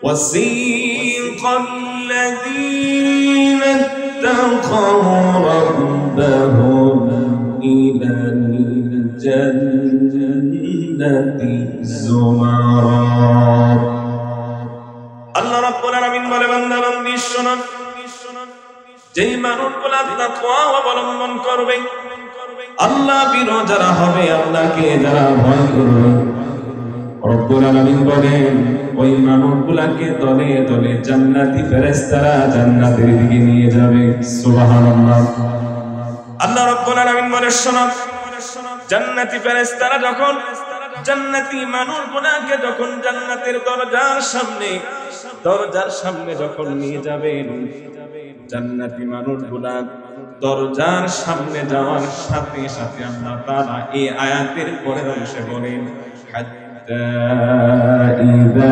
وسيق الذين اتقوا ربهم إلى الجنة زمرا আল্লাহ রাব্বুল আলামিন বলে বান্দা বান্দি শোনো যেই মানুষগুলো তাকওয়া অবলম্বন করবে আল্লাহ বিরো যারা হবে আল্লাহকে যারা ভয় করবে রব্বুল আলামিন বলেন ওই মানুষগুলোকে দলে দলে জান্নাতি ফেরেশতারা জান্নাতের দিকে নিয়ে যাবে সুবহানাল্লাহ আল্লাহ রাব্বুল আলামিন বলেন শোনো জান্নাতি ফেরেশতারা যখন জান্নাতি মানুষগুলোকে যখন জান্নাতের দরজার সামনে যখন নিয়ে যাবেন জান্নাতি মানুষগুলা দরজার সামনে যাওয়ার সাথে সাথে আল্লাহ তাআলা এই আয়াতের পরের অংশে বলেন إذا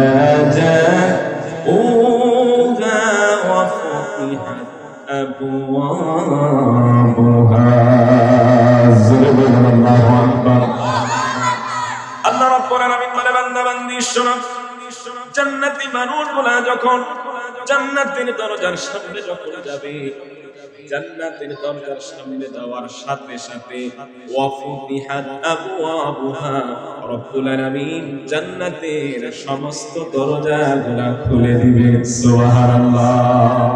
جاءوها وفتحت أبوابها الله أكبر আল্লাহ রাব্বুল আলামিন বলে বান্দা বান্দি শোনো জান্নাতি মানুষগুলা যখন জান্নাতের দরজার সামনে যখন যাবে জান্নাতের দরজার সামনে যাওয়ার সাথে সাথে ওয়াফুতিহাত আবওয়াবুহা রব্বুল আলামিন জান্নাতের সমস্ত দরজাগুলো খুলে দিবেন সুবহানাল্লাহ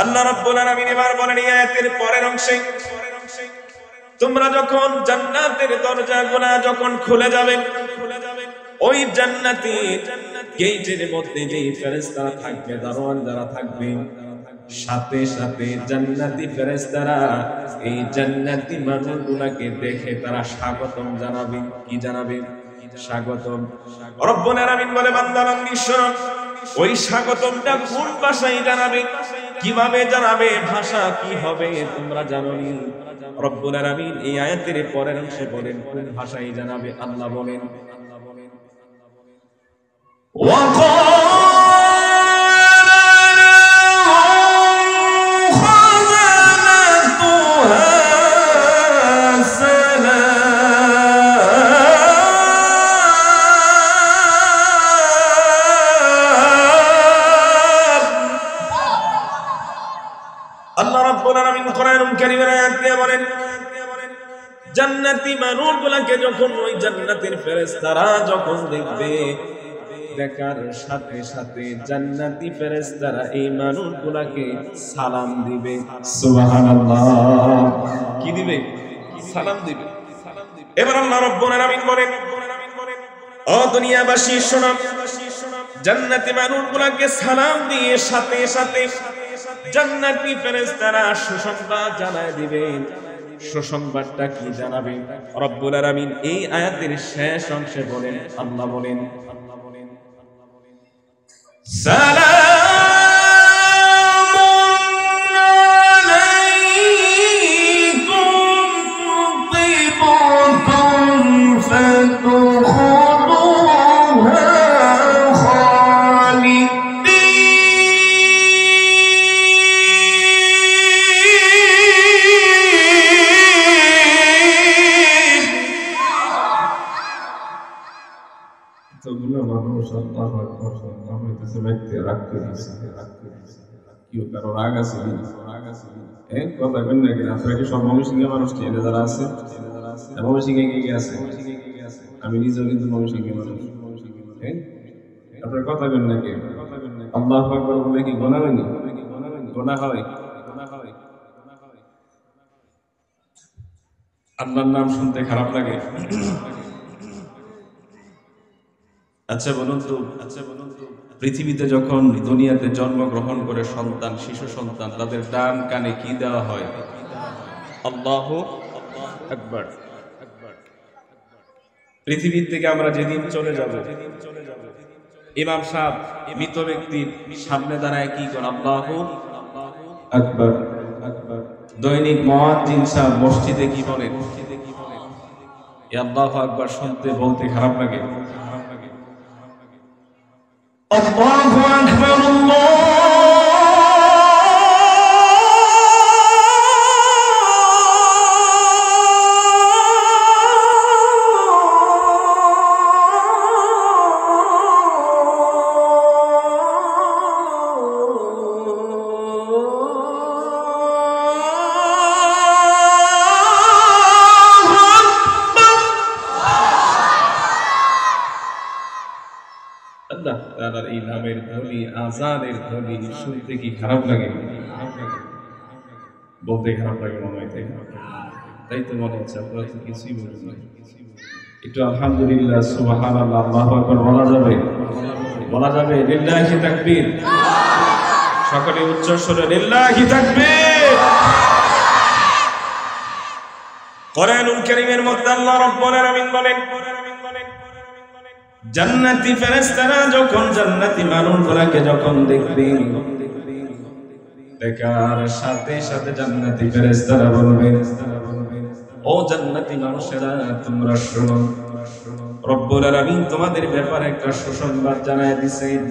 আল্লাহ রাব্বুল আলামিন এবার বলেন এই আয়াতের পরের অংশে তোমরা যখন জান্নাতের দরজাগুলো যখন খুলে যাবে ওই জান্নাতি গেটের মধ্যে যে ফেরেশতারা থাকবে দারোয়ান যারা থাকবে সাথে সাথে জান্নাতি ফেরেশতারা এই জান্নাতি মানুষগুলোকে দেখে তারা স্বাগতম জানাবে কি জানাবে স্বাগতম রব্বুল আলামিন বলে বান্দা বান্দি শোনো ওই স্বাগতমটা কোন ভাষায় জানাবে কিভাবে জানাবে ভাষা কি হবে তোমরা জানোনি রব্বুল আলামিন এই আয়াতের পরের অংশে বলেন কোন ভাষায় জানাবে আল্লাহ বলেন আল্লাহ রাব্বুল আলামিন কোরআনুল কারীমের আয়াত দিয়ে বলেন জান্নাতি মানুষগুলোকে যখন ওই জান্নাতের ফেরেশতারা যখন দেখবে দেখার সাথে সাথে জান্নাতি ফেরেশতারা এই মানুষগুলোকে সালাম দিবে সুবহানাল্লাহ কি দিবে সালাম দিবে এবার আল্লাহ রাব্বুল আলামিন বলেন ও দুনিয়াবাসী শোনো জান্নাতি মানুষগুলোকে সালাম দিয়ে সাথে সাথে জান্নাতি ফেরেশতারা সুসংবাদ জানায় দিবেন সুসংবাদটা কি জানাবেন রব্বুল আলামিন এই আয়াতের শেষ অংশে বলেন আল্লাহ বলেন সালামুন আলাইকুম তিবতুম ফাদখুলুহা আমি নিজেও কিন্তু ময়মনসিংহের মানুষ আপনার কথা বলেন নাকি আল্লাহু আকবার বলে কি গুনাহ হয়নি গুনাহ হয় আল্লাহর নাম শুনতে খারাপ লাগে আচ্ছা বলুন তো পৃথিবীতে যখন দুনিয়াতে জন্মগ্রহণ করে সন্তান শিশু সন্তান তাদের ডান কানে কি দেওয়া হয় আল্লাহু আকবার পৃথিবীর থেকে আমরা যেদিন চলে যাব, ইমাম সাহেব মৃত ব্যক্তির সামনে দাঁড়ায় কি করে আল্লাহু আকবার। দৈনিক মুয়াজ্জিন সাহেব মসজিদে কি বলেন? এই আল্লাহু আকবার শুনতে বলতে খারাপ লাগে। আল্লাহু আকবার, তার এই নামের ধ্বনি, আযানের ধ্বনি শুনতে কি খারাপ লাগে? বলতে খারাপ লাগে মনে হয়, তাই তো মনে হচ্ছে আপনারা তো কিছুই বলেন না। একটু আলহামদুলিল্লাহ, সুবহানাল্লাহ, আল্লাহু আকবার বলা যাবে? বলা যাবে? লিল্লাহি তাকবীর। সকলে উচ্চ স্বরে লিল্লাহি তাকবীর। কোরআনুল কারীমের মধ্যে আল্লাহ রাব্বুল আলামিন বলেন, জান্নাতি ফেরেশতারা যখন জান্নাতি মানুষগুলোকে যখন দেখবে, দেখার সাথে সাথে জান্নাতি ফেরেশতারা বলবে, ও জান্নাতি মানুষেরা তোমরা শোনো, রব্বুল আলামিন তোমাদের ব্যাপারে একটা সুসংবাদ জানায় দিয়েছেন।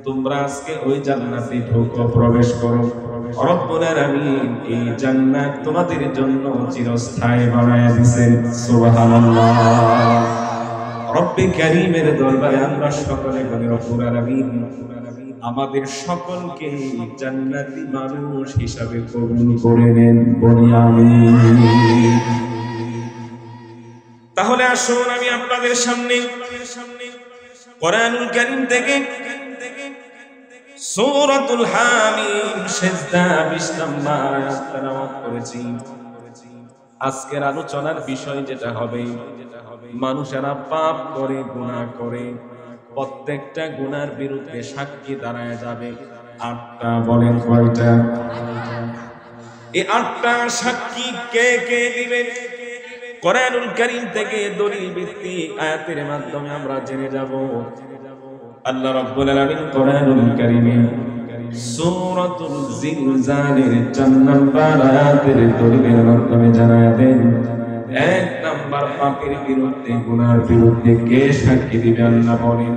তোমরা আজকে ওই জান্নাতে ঢোকো, প্রবেশ করো। রব্বুল আলামিন এই জান্নাত তোমাদের জন্য চিরস্থায়ী বানায় দিয়েছেন। সুবহানাল্লাহ। রব্বে কারীমের দরবারে আমরা সকলে বলি, রব্বুল আলামিন আমাদের সকলকে জান্নাতি মানুষ হিসাবে কবুল করে নেন, বলি আমিন। তাহলে আসুন আমি আপনাদের সামনে কোরআনুল কারীম থেকে সূরাতুল হামিম সিজদা 20 নম্বর আয়াত তেলাওয়াত করেছি। আজকের আলোচনার বিষয় যেটা হবে, মানুষেরা পাপ করে, গুনাহ করে, প্রত্যেকটা গুনার বিরুদ্ধে সাক্ষী দাঁড়ায় যাবে 8টা। বলেন কয়টা? এই 8টা সাক্ষী কে কে দিবে? কোরআনুল কারীম থেকে দলিল ভিত্তিক আয়াতের মাধ্যমে আমরা জেনে যাব। আল্লাহ রাব্বুল আলামিন কোরআনুল কারীমে সূরাতুল জিলজালের 4 নম্বর আয়াতের দলিলের মাধ্যমে জানায় দেন, 1 নাম্বার পাপের বিরুদ্ধে, গুনার বিরুদ্ধে কে সাক্ষী দিবে? আল্লাহ বলেন,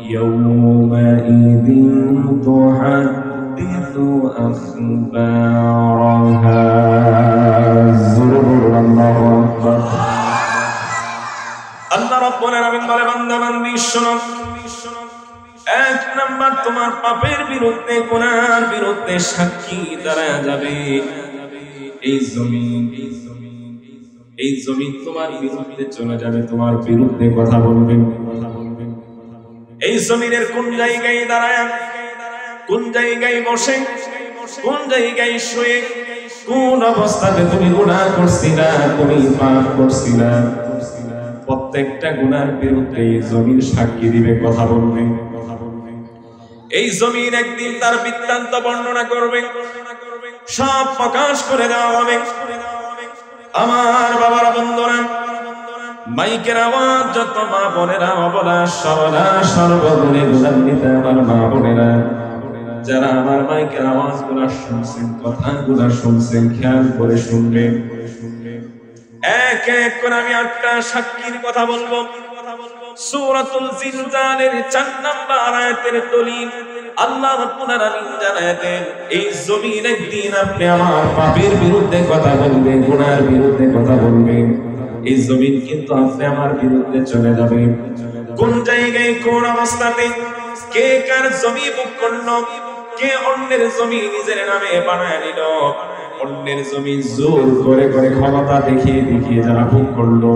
ইয়াউমাইযিন তুহাদ্দিসু আখবারাহা। আল্লাহু আকবার। আল্লাহ রাব্বুল আলামিন বলে, বান্দা বান্দি শোনো, 1 নাম্বার তোমার পাপের বিরুদ্ধে, গুনার বিরুদ্ধে সাক্ষী দাঁড়ায় যাবে এই জমিন। এই জমিন তোমার বিরুদ্ধে চলে যাবে, তোমার বিরুদ্ধে কথা বলবে। এই জমিনের কোন জায়গায় দাঁড়ায়, কোন জায়গায় বসে, কোন জায়গায় শুয়ে, কোন অবস্থাতে তুমি গুনাহ করছিলা, তুমি পাপ করছিলা, প্রত্যেকটা গুনার বিরুদ্ধে এই জমিন সাক্ষী দিবে, কথা বলবে। এই জমিন একদিন তার বৃত্তান্ত বর্ণনা করবে, সব প্রকাশ করে দেওয়া হবে। আমার বাবার বন্ধুরা, মাইকের আওয়াজ যত মা বোনেরা, অবলা সরলা সর্বগুণে গুণান্বিত আমার মা বোনেরা, যারা আমার মাইকের আওয়াজগুলো শুনছেন, কথাগুলো শুনছেন, খেয়াল করে শুনবেন। এক এক করে আমি 8টা সাক্ষীর কথা বলবো। সূরাতুল জিলজালের 4 নম্বর আয়াতের দলিল আল্লাহ রাব্বুল আলামিন জানায় দেন, এই জমিন একদিন আপনি আমার পাপের বিরুদ্ধে কথা বলবে, গুনার বিরুদ্ধে কথা বলবে। এই জমিন কিন্তু আপনি আমার বিরুদ্ধে চলে যাবে। কোন জায়গায়, কোন অবস্থাতে, কে কার জমি ভোগ করলো, কে অন্যের জমি নিজের নামে বানায় নিল, অন্যের জমি জোর করে করে ক্ষমতা দেখিয়ে দেখিয়ে যারা ভোগ করলো,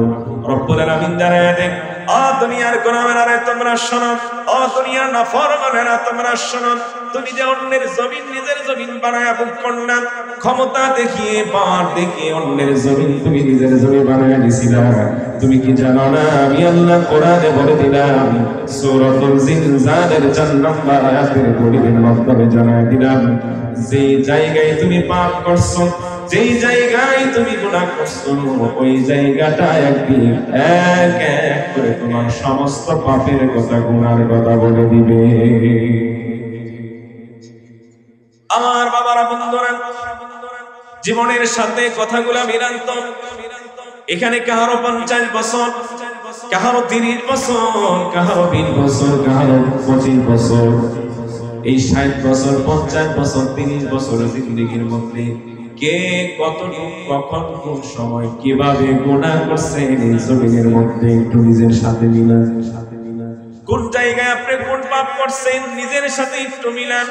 রব্বুল আলামিন জানায় দেন, ও দুনিয়ার গোলামেরা তোমরা শোনো, ও দুনিয়ার নাফরমানেরা তোমরা শোনো, তুমি যে অন্যের জমিন নিজের জমিন বানায়া ভোগ করলা, ক্ষমতা দেখিয়ে, পাওয়ার দেখিয়ে অন্যের জমিন তুমি নিজের জমিন বানায়া নিছিলা, তুমি কি জানো না আমি আল্লাহ কোরআনে বলে দিলাম, সূরাতুল জিলজালের 4 নম্বর আয়াতের দলিলের মাধ্যমে জানায় দিলাম, যে জায়গায় তুমি পাপ করছো, যেই জায়গায় তুমি গুনাহ করছো ওই জায়গাটা একদিন এক এক করে তোমার সমস্ত পাপের কথা গুনার কথা বলে দিবে। আমার বাবারা বন্ধুরা, জীবনের সাথে কথাগুলা মিলান্ত। এখানে কাহারো 50 বছর, কাহারো 30 বছর, কাহারো 20 বছর, কাহারো 25 বছর। এই 60 বছর, 50 বছর, 30 বছর জিন্দেগির মধ্যে কে কতটুকু কখন কোন সময় কিভাবে গুনাহ করছেন এই জমিনের মধ্যে একটু নিজের সাথে মিলান। কোন জায়গায় আপনি কোন পাপ করছেন নিজের সাথে একটু মিলান।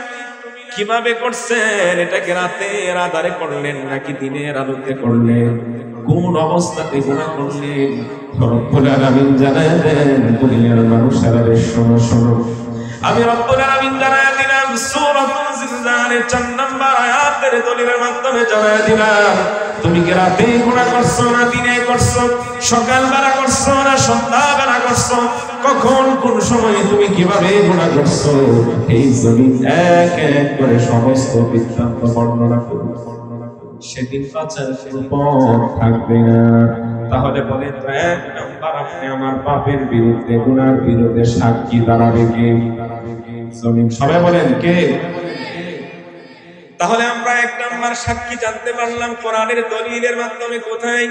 কিভাবে করছেন? এটাকে রাতের আধারে করলেন নাকি দিনের আলোতে করলেন? কোন অবস্থাতে গুনাহ করলেন? রব্বুল আলামিন জানায় দেন। দুনিয়ার মানুষেরা শোনো শোনো, আমি রব্বুল আলামিন জানায় দিলাম সূরাতুল জিলজালের 4 নম্বর আয়াতের দলিলের মাধ্যমে জানায় দিলাম, তুমি কি রাতে গুনাহ করছো না দিনে করছো? সকালবেলা করছো না সন্ধ্যাবেলা করছো? কখন কোন সময়ে তুমি কিভাবে গুনাহ করছো? এই জমিন এক এক করে সমস্ত বৃত্তান্ত বর্ণনা করবে। সেদিন বাঁচার কোনো পথ থাকবে না। তাহলে বলে তো 1 নাম্বার আপনি আমার পাপের বিরুদ্ধে গুনার বিরুদ্ধে সাক্ষী দাঁড়াবে কে? জমিন। সবাই বলেন কে? তাহলে আমরা 1 নাম্বার সাক্ষী জানতে পারলাম কোরআনের দলিলের মাধ্যমে। কোথায়?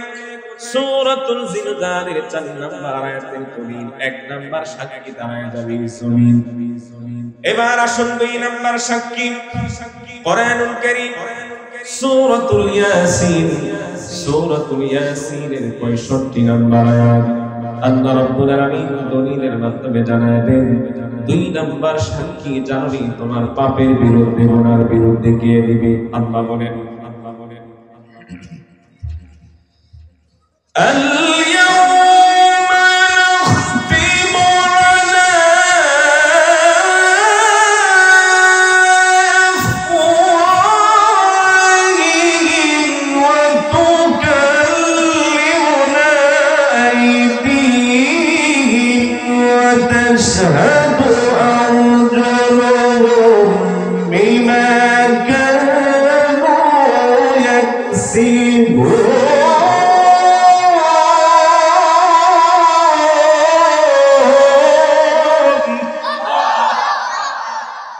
সূরাতুল জিলজালের 4 নম্বর আয়াতের দলিল। 1 নাম্বার সাক্ষী দাঁড়ায় যাবে জমিন। এবার আসুন 2 নাম্বার সাক্ষী, কোরআনুল কারীম সূরাতুল ইয়াসিন। সূরাতুল ইয়াসিনের 65 নম্বর আয়াত। আল্লাহ রাব্বুল আলামিন দলিলের মাধ্যমে জানায় দেন 2 নাম্বার সাক্ষী জানবি তোমার পাপের বিরুদ্ধে গুনার বিরুদ্ধে কে দিবে। আল্লাহ বলেন,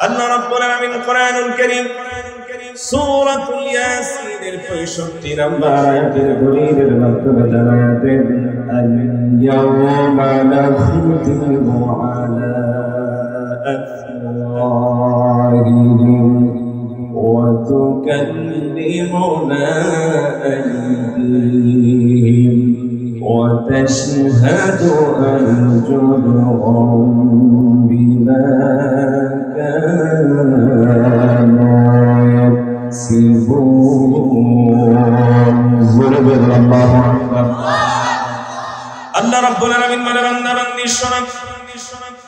আল্লাহ রাব্বুল আলামিন কোরআনুল কারীম সূরাতুল ইয়াসিনের 65 নম্বর আয়াতের দলিলের মাধ্যমে জানায় দেন, আল-ইয়াওমা নাখতিমু আলা আফওয়াহিহিম ওয়া তুকাল্লিমুনা আইদিহিম ওয়া তাশহাদু আরজুলুহুম বিমা আল্লাহ রাব্বুল আলামিন মানে বান্দা বান্দি শোনো,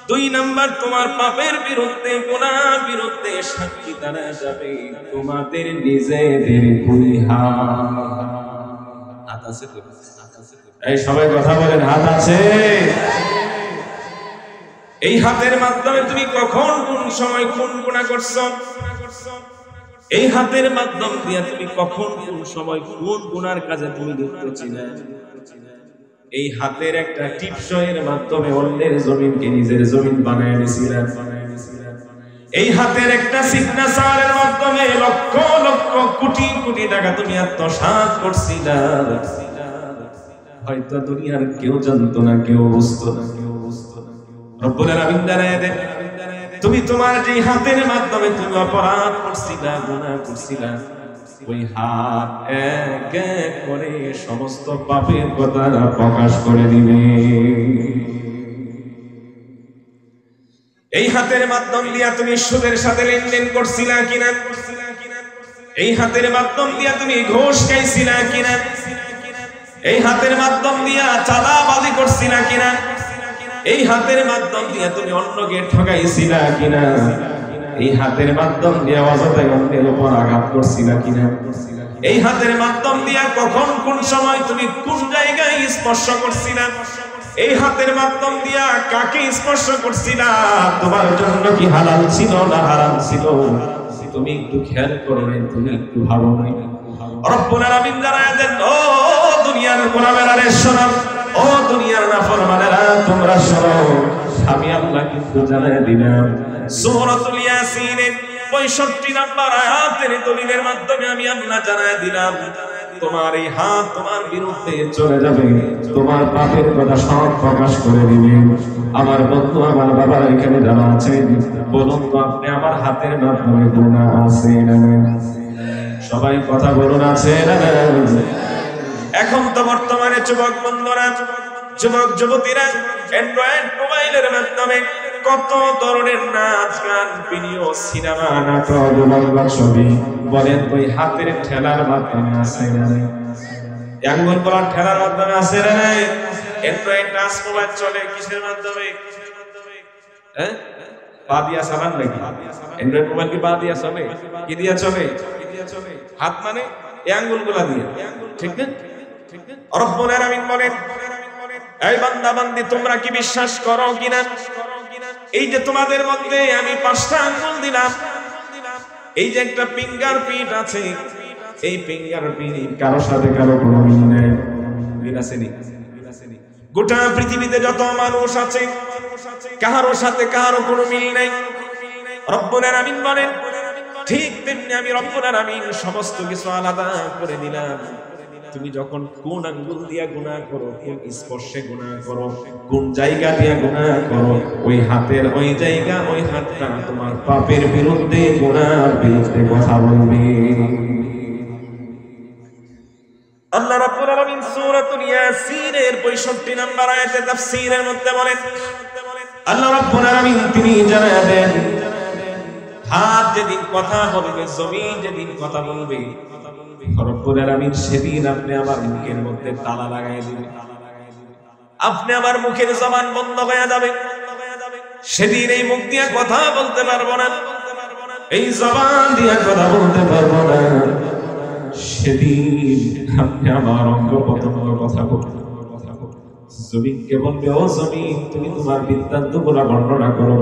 2 নাম্বার তোমার পাপের বিরুদ্ধে গুনার বিরুদ্ধে সাক্ষী দাঁড়ায় যাবে তোমাদের নিজেদের 2 হাত আছে। এই সবাই কথা বলেন, হাত আছে? এই হাতের মাধ্যমে তুমি কখন কোন সময় কোন গুনাহ করছো? এই হাতের মাধ্যম দিয়ে তুমি কখন কোন সময় কোন গুনার কাজে তুমি লিপ্ত ছিলে? এই হাতের একটা টিপসয়ের মাধ্যমে অন্যের জমিনকে নিজের জমিন বানায় নিয়েছিলেন। এই হাতের একটা সিগনেচারের মাধ্যমে লক্ষ লক্ষ কোটি কোটি টাকা তুমি আত্মসাৎ করছিলা। হয়তো দুনিয়ার কেউ জানতো না, কেউ বুঝতো না। রব্বুল আলামিন জানায় দেন, তুমি তোমার যে হাতের মাধ্যমে তুমি অপরাধ করছিলা, গুনাহ করছিলা, ওই হাত এক এক করে সমস্ত পাপের কথা প্রকাশ করে দিবে। এই হাতের মাধ্যম দিয়া তুমি সুদের সাথে লেনদেন করছিলা কিনা? এই হাতের মাধ্যম দিয়া তুমি ঘুষ খাইছিলা কিনা? এই হাতের মাধ্যম দিয়া চাঁদাবাজি করছিলা কিনা? এই হাতের মাধ্যম দিয়ে তুমি অন্যকে ঠকাইছিলা কিনা? এই হাতের মাধ্যম দিয়ে অযথায় অন্যের উপর আঘাত করছিলা কিনা? এই হাতের মাধ্যম দিয়ে কখন কোন সময় তুমি কোন জায়গায় স্পর্শ করছিলা? এই হাতের মাধ্যম দিয়া কাকে স্পর্শ করছিলা? তোমার জন্য কি হালাল ছিল না হারাম ছিল? তুমি একটু খেয়াল করো নাই, তুমি একটু ভাবো নাই। রব্বুল আলামিন জানায় দেন, ও দুনিয়ার গোলামেরা রে শোনো, ও দুনিয়ার নাফরমানেরা তোমরা শোনো, আমি আল্লাহ কিন্তু জানায় দিলাম সূরাতুল ইয়াসিনের 65 নম্বর আয়াতের দলিলের মাধ্যমে আমি আল্লাহ জানায় দিলাম, তোমার এই হাত তোমার বিরুদ্ধে চলে যাবে, তোমার পাপের কথা সব প্রকাশ করে দিবে। আমার বন্ধু, আমার বাবা এখানে যারা আছেন, বলুন তো আপনি আমার হাতের মাধ্যমে গুনাহ আছে না? সবাই কথা বলুন, আছে না? এখন তো বর্তমানে যুবক বন্ধুরা, যুবক যুবতীরা অ্যান্ড্রয়েড মোবাইলের মাধ্যমে কত ধরনের নাচ গান, ভিডিও, সিনেমা, নাটক, বাংলা ছবি, বলেন ওই হাতের ঠেলার মাধ্যমে আছে না? আঙ্গুল বলার ঠেলার মাধ্যমে আছে না? অ্যান্ড্রয়েড টাচ মোবাইল চলে কিসের মাধ্যমে? হ্যাঁ, পা দিয়া চালান নাকি? অ্যান্ড্রয়েড মোবাইল কি পা দিয়া চলে? কি দিয়া চলে? হাত মানে এই আঙ্গুলগুলা দিয়ে, ঠিক না? রব্বুল আলামিন বলেন, এই বান্দা বান্দি তোমরা কি বিশ্বাস করো কিনা, এই যে তোমাদের মধ্যে আমি 5টা আঙ্গুল দিলাম, এই যে একটা ফিঙ্গারপ্রিন্ট আছে, এই ফিঙ্গারপ্রিন্ট কারো সাথে কারো কোনো মিল নেই, মিল আছে নি? গোটা পৃথিবীতে যত মানুষ আছে কারো সাথে কারো কোনো মিল নেই। রব্বুল আলামিন বলেন, ঠিক তেমনি আমি রব্বুল আলামিন সমস্ত কিছু আলাদা করে দিলাম। তুমি যখন কোন আঙ্গুল দিয়া গুনাহ করো, কোন স্পর্শে গুনাহ করো, কোন জায়গা দিয়া গুনাহ করো, ওই হাতের ওই জায়গা, ওই হাতটা তোমার পাপের বিরুদ্ধে, গুনাহর বিরুদ্ধে কথা বলবে। আল্লাহ রাব্বুল আলামিন সূরাতুল ইয়াসিনের 65 নম্বর আয়াতে তাফসীরের মধ্যে বলেন, আল্লাহ রাব্বুল আলামিন তিনি জানায় দেন, হাত যেদিন কথা বলবে, জমিন যেদিন কথা বলবে, রব্বুল আলামিন সেদিন আপনি আমার মুখের মধ্যে তালা লাগাই দিবেন, আপনি আমার মুখের জবান বন্ধ হয়ে যাবে, সেদিন এই মুখ দিয়ে কথা বলতে পারবো না, এই জবান দিয়ে কথা বলতে পারবো না, সেদিন আপনি আমার অঙ্গ প্রত্যঙ্গ কথা বলতে, জমিনকে বলবে, ও জমিন তুমি তোমার বৃত্তান্তগুলো বর্ণনা করো।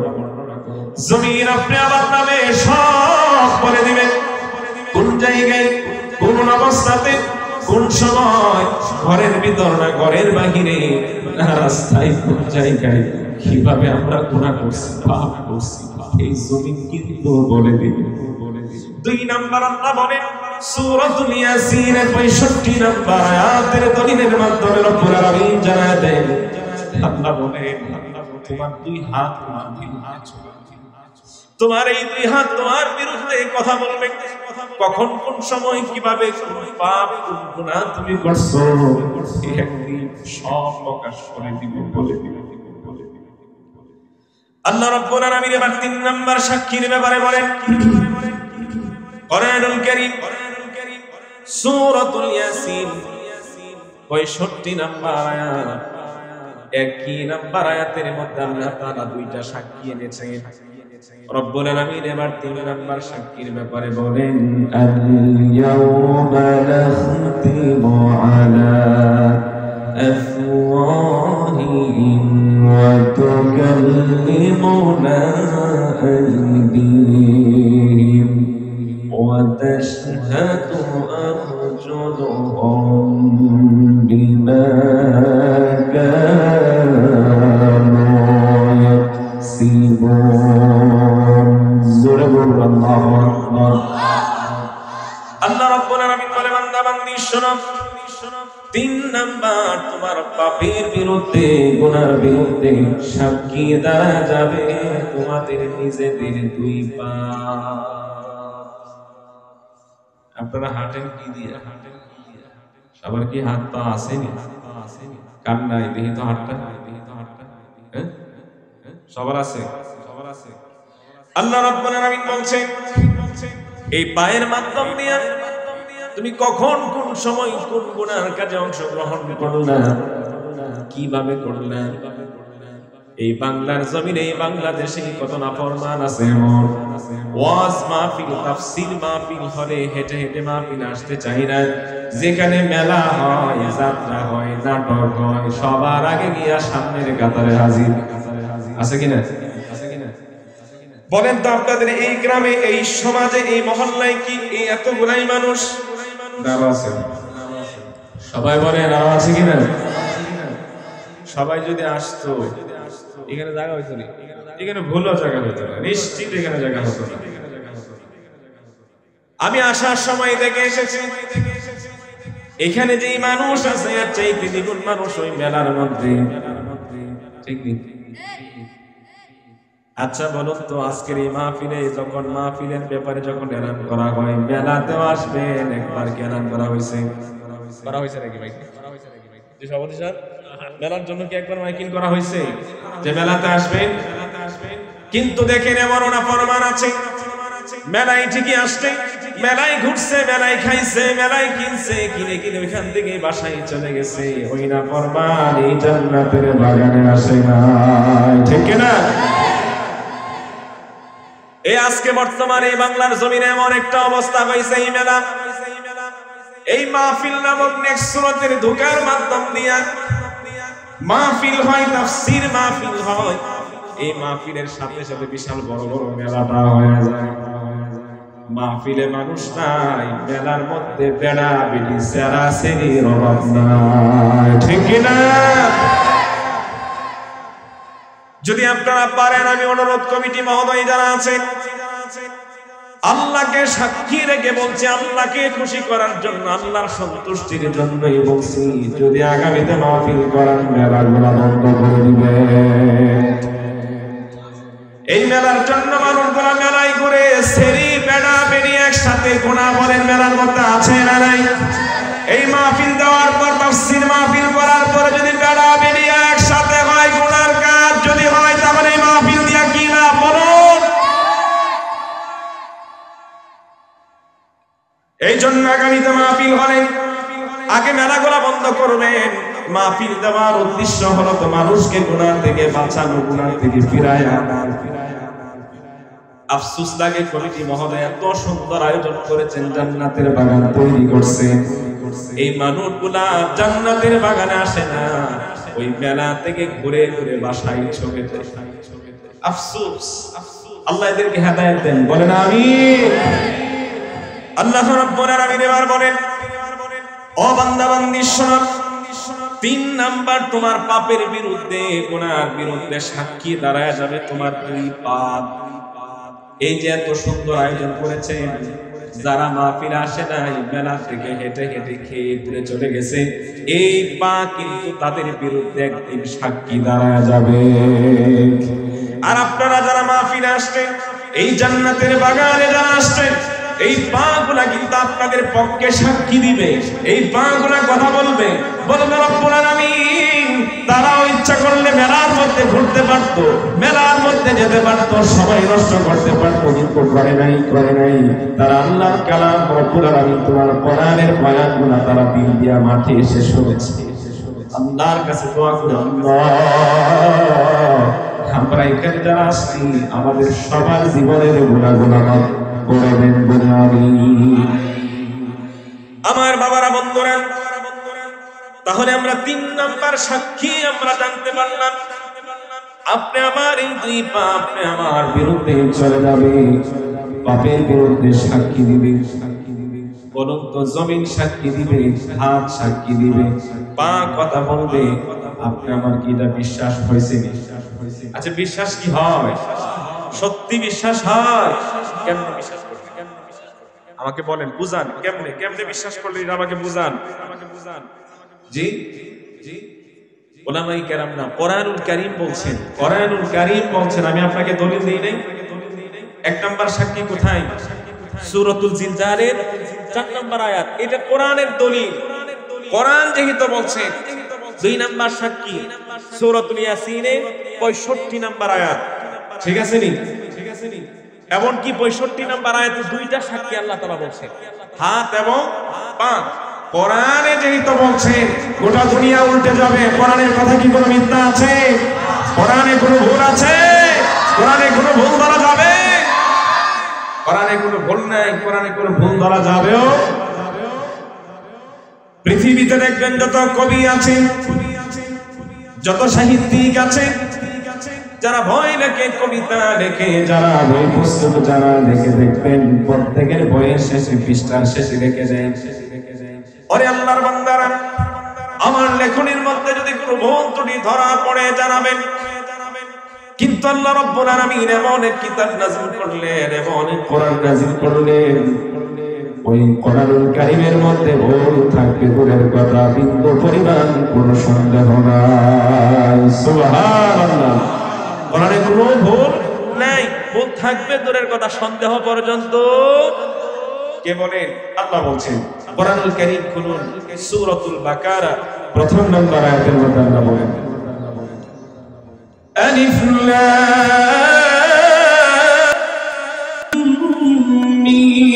জমিন আপনি আমার নামে সব বলে দিবেন, কোন জায়গায়, কোন অবস্থাতে, কোন সময়, ঘরের ভিতর না ঘরের বাহিরে, রাস্তায়, কোন জায়গায়, কিভাবে আমরা গুনাহ করছি, পাপ করছি, এই জমিন কিন্তু বলে দিবে। 2 নাম্বার আল্লাহ বলেন সূরাতুল ইয়াসিনের 65 নম্বর আয়াতের দলিলের মাধ্যমে রব্বুল আলামিন জানায় দেন, আল্লাহ বলেন, তোমার 2 হাত তোমার বিরুদ্ধে চলে, তোমার এই 2 হাত তোমার বিরুদ্ধে কথা বলবে, কখন, কোন সময়, কিভাবে, কোন পাপ, কোন গুনাহ তুমি করছো, একদিন সব প্রকাশ করে দিবে, বলে দিবে। আল্লাহ রাব্বুল আলামিন এবার 3 নাম্বার সাক্ষীর ব্যাপারে বলেন, কোরআনুল কারীম সূরাতুল ইয়াসিন 65 নাম্বার আয়াত, একই নাম্বার আয়াতের মধ্যে আল্লাহ তাআলা 2টা সাক্ষী এনেছেন। রব্বুল আলামিন এবার 3 নাম্বার সাক্ষীর ব্যাপারে বলেন, আল ইয়াউমা নাখতিমু আলা আফওয়াহিহিম ওয়া তুকাল্লিমুনা আইদিহিম ওয়া তাশহাদু আরজুলুহুম বিমা কানু ইয়াকসিবুন। জোরে বলুন আল্লাহু আকবার। আল্লাহ রাব্বুল আলামিন বলে, বান্দা বান্দি শোনো, 3 নাম্বার তোমার পাপের বিরুদ্ধে, গুনার বিরুদ্ধে সাক্ষী দ্বারা যাবে তোমাদের নিজেদের 2 পা। আপনারা হাঁটেন কি দিয়ে? সবার কি হাত পা আসেনি? কার নাই? দেখি তো হাতটা, হ্যাঁ সবার আছে, সবার আছে। আল্লাহ রাব্বুল আলামিন বলছেন, এই পায়ের মাধ্যম দিয়ে তুমি কখন, কোন সময়, কোন গুনার কাজে অংশগ্রহণ করলা, কিভাবে করলা। এই বাংলার জমিনে, এই বাংলাদেশে কত নাফরমান আছে, ওয়াজ মাহফিল, তাফসীর মাহফিল হলে হেঁটে হেঁটে মাহফিল আসতে চাই না, যেখানে মেলা হয়, যাত্রা হয়, নাটক হয়, সবার আগে গিয়া সামনের কাতারে হাজির আছে কিনা? বলেন তো আপনাদের এই গ্রামে, এই সমাজে, এই মহল্লায় কি এই এতগুলাই মানুষ নাম আছে? সবাই বলে নাম আছে কিনা? সবাই যদি আসতো এখানে জায়গা হইতো না, এখানে ভুলও জায়গা হইতো না, নিশ্চিত এখানে জায়গা হতো না। আমি আসার সময় দেখে এসেছি এখানে যেই মানুষ আছে এর চাইতে দ্বিগুণ মানুষ ওই মেলার মধ্যে। ঠিক নেই? আচ্ছা বলুন তো, আজকের এই মাহফিলে যখন মাহফিলের ব্যাপারে যখন এলান করা হয়, মেলাতেও আসবেন, একবার কি এলান করা হয়েছে? করা হয়েছে নাকি ভাই? জি সভাপতি স্যার, মেলার জন্য কি একবার মাইকিং করা হয়েছে যে মেলাতে আসবেন? কিন্তু দেখেন এমন না ফরমান আছে, মেলায় ঠিকই আসছে, মেলায় ঘুরছে, মেলায় খাইছে, মেলায় কিনছে, কিনে কিনে ওইখান থেকে বাসায় চলে গেছে, ওই না ফরমান এই জান্নাতের বাগানে আসে না। ঠিক না? এই আজকে বর্তমানে বাংলার জমিনে এমন একটা অবস্থা হয়েছে, এই মেলা, এই মাহফিল নামক নেক্সুরতের ধোকার মাধ্যম দিয়া মাহফিল হয়, তাফসীর মাহফিল হয়, এই মাহফিলের সাথে সাথে বিশাল বড় বড় মেলাটা হয়ে যায়। মাহফিলে মানুষ নাই, মেলার মধ্যে বেড়া বেড়ি সেরা সেরির অভাব নাই। ঠিক না? যদি আপনারা পারেন, আমি অনুরোধ কমিটি মহোদয় যারা আছেন, আল্লাহকে সাক্ষী রেখে বলছি, আল্লাহকে খুশি করার জন্য, আল্লাহর সন্তুষ্টির জন্যই বলছি, যদি আগামীতে মাহফিল করার মেলাগুলো বন্ধ করে দিবে। এই মেলার জন্য মানুষগুলা মেলায় ঘুরে সেরি বেড়া বেড়ি একসাথে গোনা বলেন, মেলার মধ্যে আছে না নাই? এই মাহফিল দেওয়ার পর, তাফসীর মাহফিল করার পরে যদি বেড়া বেড়ি একসাথে হয়, গোনার কাজ যদি হয়, তাহলে এই মাহফিল দিয়া কি লাভ বলুন? এই জন্য আগামীতে মাহফিল হলে আগে মেলাগুলা বন্ধ করবেন। মাহফিল দেওয়ার উদ্দেশ্য হলো তো মানুষকে গুনাহ থেকে বাঁচানো, গুনাহ থেকে ফিরায় আনা। আফসোস লাগে কমিটি মহোদয় এত সুন্দর আয়োজন করেছেন, জান্নাতের বাগান তৈরি করছেন, এই মানুষগুলা জান্নাতের বাগানে আসে না, ওই মেলা থেকে ঘুরে ঘুরে বাসায় চলে যায়। আফসোস, আল্লাহ এদেরকে হেদায়েত দেন, বলেন আমিন। আল্লাহ রাব্বুল আলামিন এবার বলেন, ও বান্দা বান্দি শোনো, 3 নাম্বার তোমার পাপের বিরুদ্ধে, গুনার বিরুদ্ধে সাক্ষী দাঁড়ায় যাবে তোমার 2 পাপ। এই যে এত সুন্দর আয়োজন করেছেন, যারা মাহফিলে আসে নাই, মেলা থেকে হেঁটে হেঁটে খেয়ে ঘুরে চলে গেছে, এই পা কিন্তু তাদের বিরুদ্ধে একদিন সাক্ষী দাঁড়ায় যাবে। আর আপনারা যারা মাহফিলে আসছেন, এই জান্নাতের বাগানে যারা আসছেন, এই পা গুলা কিন্তু আপনাদের পক্ষে সাক্ষী দিবে, এই পা গুলা কথা বলবে, বলবে রব্বুল আলামিন, তারাও ইচ্ছা করলে মেলার মধ্যে ঘুরতে পারতো, মেলার মধ্যে যেতে পারতো, সময় নষ্ট করতে পারতো, কিন্তু করে নাই। তারা আল্লাহর কালাম রব্বুল আলামিন তোমার কোরআনের বয়ানগুলো তারা দিল দিয়া মাঠে এসে শুনেছে। আল্লাহর কাছে দোয়া করে, আল্লাহ আমরা এখানে যারা আসছি, আমাদের সবার জীবনের গুনাহগুলো মাফ করে দেন বলে আমিন। আমার বাবারা, বন্ধুরা, তাহলে আমরা 3 নাম্বার সাক্ষী আমরা জানতে পারলাম, আপনি আমার এই 2 পাপ আপনি আমার বিরুদ্ধে চলে যাবে, পাপের বিরুদ্ধে সাক্ষী দিবে। বলুন তো, জমিন সাক্ষী দিবে, হাত সাক্ষী দিবে, পা কথা বলবে, আপনি আমার কি এটা বিশ্বাস হয়েছে? আচ্ছা, বিশ্বাস কি হয়? সত্যি বিশ্বাস হয়? কেমনে বিশ্বাস করবে? আমাকে বলেন, বুঝান, কেমনে বিশ্বাস করলে আমাকে বুঝান। জি জি, ওলামায়ে কেরাম না, কোরআনুল কারীম বলছেন, কোরআনুল কারীম বলছেন, আমি আপনাকে দলিল দেই নাই। 1 নাম্বার সাক্ষী কোথায়? সূরাতুল জিলজালের 4 নাম্বার আয়াত, এটা কোরআনের দলিল, কোরআন যেহেতু বলছে। 2 নাম্বার সাক্ষী সূরাতুল ইয়াসিনের 65 নাম্বার আয়াত, ঠিক আছে নি? এমনকি 65 নাম্বার আয়াতে 2টা সাক্ষী আল্লাহ তাআলা বলছেন, হাত এবং পা। কোরআনে যেহেতু বলছে, গোটা দুনিয়া উল্টে যাবে, কোরআনের কথা কি কোনো মিথ্যা আছে? কোরআনে কোনো ভুল আছে? কোরআনে কোনো ভুল ধরা যাবে? কোরআনে কোনো ভুল নাই, কোরআনে কোনো ভুল ধরা যাবেও। পৃথিবীতে দেখবেন যত কবি আছে, যত সাহিত্যিক আছে, যারা বই লেখে, কবিতা লেখে, যারা বই পুস্তক যারা লেখে, দেখবেন প্রত্যেকের বইয়ের শেষে, পৃষ্ঠার শেষে রেখে দেন ওরে আল্লাহর বান্দারা, আমার লেখনির মধ্যে যদি কোনো ভুল ত্রুটি ধরা পড়ে জানাবেন। কিন্তু আল্লাহ রাব্বুল আলামিন এমন এক কিতাব নাযিল করলেন, এমন এক কোরআন নাযিল করলেন, ওই কোরআনুল কারীমের মধ্যে ভুল থাকবে দূরের কথা, বিন্দু পরিমাণ কোনো সন্দেহ নাই। সুবহানাল্লাহ। কোরআনে কোনো ভুল নাই, ভুল থাকবে দূরের কথা, সন্দেহ পর্যন্ত। কে বলেন? আল্লাহ বলছেন। কোরআনুল কারীম খুলুন, সূরাতুল বাকারা প্রথম নম্বর আয়াতের মধ্যে আল্লাহ বলেন, আলিফ লাম মিম।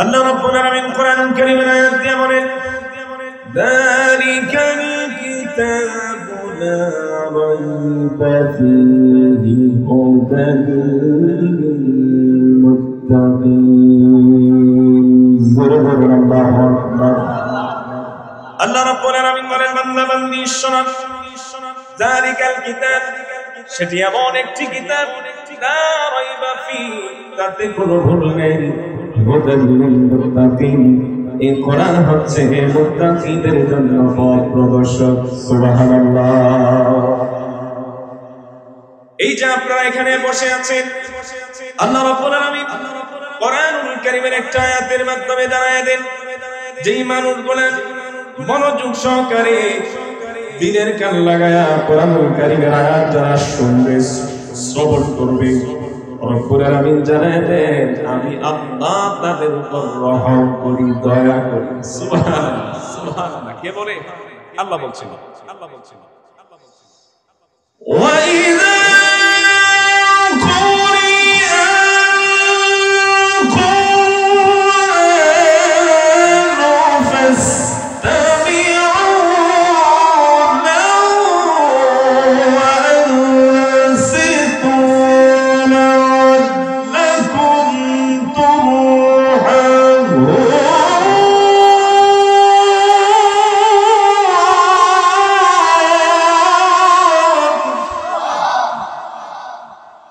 আল্লাহ রাব্বুল আলামিন কোরআনুল কারীমের আয়াত দিয়ে বলেন, যালিকাল কিতাবু লা রাইবা ফীহি হুদাল লিল মুত্তাকিন। সুবহানাল্লাহু আকবার। আল্লাহ রাব্বুল আলামিন বলেন, বান্দা বান্দি শোনো, যালিকাল কিতাব, সেটি এমন একটি কিতাব, লা রাইবা ফীহি, তাতে কোনো ভুল নেই, হুদাল লিল মুত্তাকিন, এই কোরআন হচ্ছে মুত্তাকিদের জন্য পথ প্রদর্শক। সুবহানাল্লাহ। এই যে আপনারা এখানে বসে আছেন, আল্লাহ রাব্বুল আলামিন কোরআনুল কারীমের একটা আয়াতের মাধ্যমে জানায় দেন, যেই মানুষগুলো মনোযোগ সহকারে দিনের কান লাগায়া কোরআনুল কারীমের আয়াত যারা শুনবে, শ্রবণ করবে, রব্বুল আলামিন জানায় দেন, আমি আল্লাহ তাদের উপর রহম করি, দয়া করি। সুবহানাল্লাহ, সুবহানাল্লাহ। কে বলে? আল্লাহ বলছেন। আল্লাহ বলছেন, ওয়া ইযা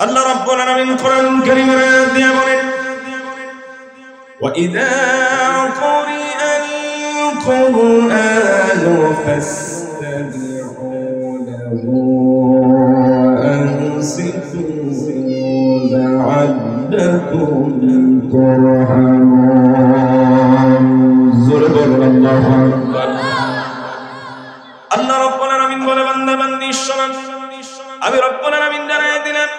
আল্লাহ রাব্বুল আলামিন কোরআনুল কারীমের আয়াত দিয়ে বলেন, وَإِذَا قُرِئَ الْقُرْآنُ فَاسْتَمِعُوا لَهُ وَأَنصِتُوا لَعَلَّكُمْ تُرْحَمُونَ। সুবহানাল্লাহু আকবার। আল্লাহ রাব্বুল আলামিন বলে, বান্দা বান্দি শোনো, আমি রব্বুল আলামিন জানায় দিলাম,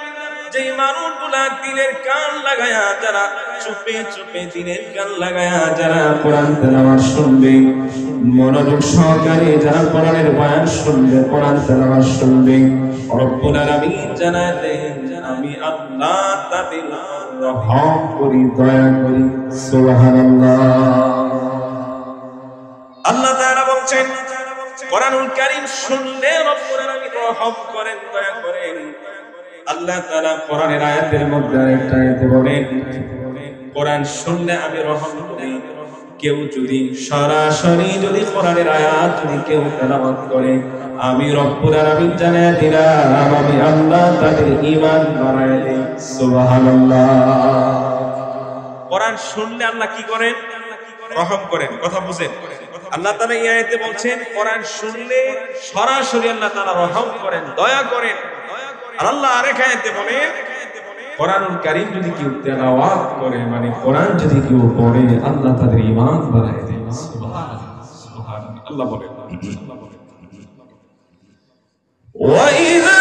যেই মানুষগুলা দিনের কান লাগায়া, যারা চুপে চুপে দিনের কান লাগায়া যারা কোরআন তেলাওয়াত শুনবে, মনোযোগ সহকারে যারা কোরআনের বয়ান শুনবে, কোরআন তেলাওয়াত শুনবে, রব্বুল আলামিন জানায় দেন, আমি আল্লাহ তাদের রহম করি, দয়া করি। সুবহানাল্লাহ। আল্লাহ তাআলা বলছেন, কোরআনুল কারীম শুনলে রব্বুল আলামিন রহম করেন, দয়া করেন। আল্লাহ তাআলা কোরআনের আয়াতের মধ্যে আরেকটা আয়াতে বলেন, কোরআন শুনলে আমি রহম করি। কেউ যদি সরাসরি যদি কোরআনের আয়াত যদি কেউ তেলাওয়াত করে, আমি রব্বুল আলামিন জানায় দিলাম, আমি আল্লাহ তাদের ঈমান বাড়ায় দেই। সুবহানাল্লাহ। কোরআন শুনলে আল্লাহ কি করেন? রহম করেন। কথা বুঝেন? আল্লাহ তাআলা এই আয়াতে বলছেন, কোরআন শুনলে সরাসরি আল্লাহ তাআলা রহম করেন, দয়া করেন। আর আল্লাহ আরেক আয়াতে বলেন, কোরআনুল কারীম যদি কেউ তেলাওয়াত করে, মানে কোরআন যদি কেউ পড়ে, আল্লাহ তাদের ঈমান বাড়ায় দেন। সুবহানাল্লাহ, সুবহানাল্লাহ। আল্লাহ বলেন, ওয়া ইযা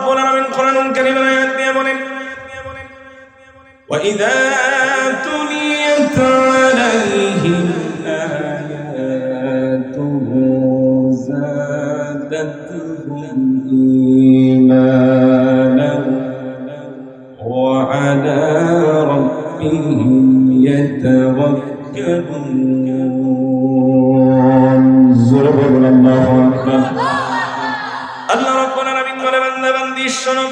রাব্বুল আলামিন কোরআনুল কারীমের আয়াত দিয়ে বলেন وَإِذَا تُلِيَتْ عَلَيْهِمْ آيَاتُهُ زَادَتْهُمْ إِيمَانًا وَعَلَى رَبِّهِمْ يَتَوَكَّلُونَ زُرُبُلَ اللَّهُ أَكْبَرُ আল্লাহ রাব্বুল আলামিন বলে বান্দা বান্দি শোনো